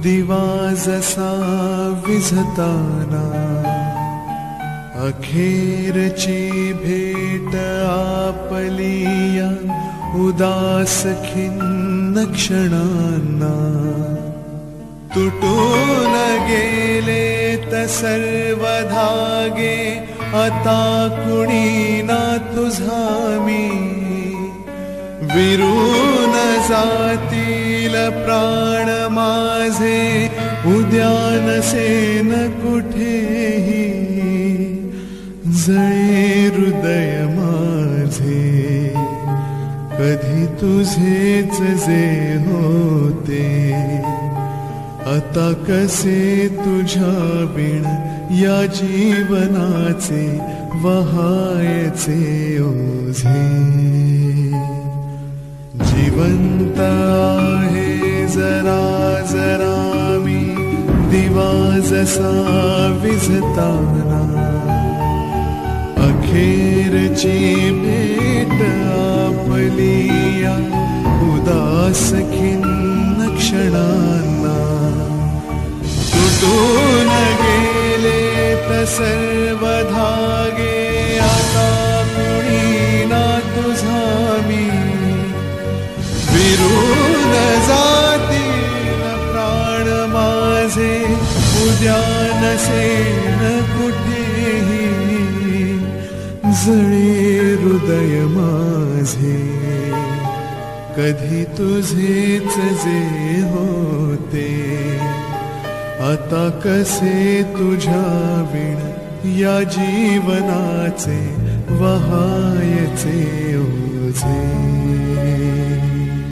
दिवा जसा विझताना अखेरची भेट आपलिया उदास खिन्न क्षणांना तुटून गेले त सर्व धागे आता कुणी ना तुझा मी विरून जातील प्राण माझे उद्या नसेन कुठेही जळे हृदय माझे कधी तुझेच जे होते आता कसे तुझ्या बिन या जीवनाचे वहायचे ओझे जिवंत आहे जरा जरा मी दिवा जसा विझताना अखेरची भेट आपलिया उदास खिन्न क्षणांना तुटून गेले त सर्व धागे आता कुणी ना तुझा मी विरून जातील प्राण माझे उद्या नसेन कुठेही जळे हृदय माझे कधी तुझेच जे होते आता कसे तुझ्या बिन या जीवनाचे वहायचे ओझे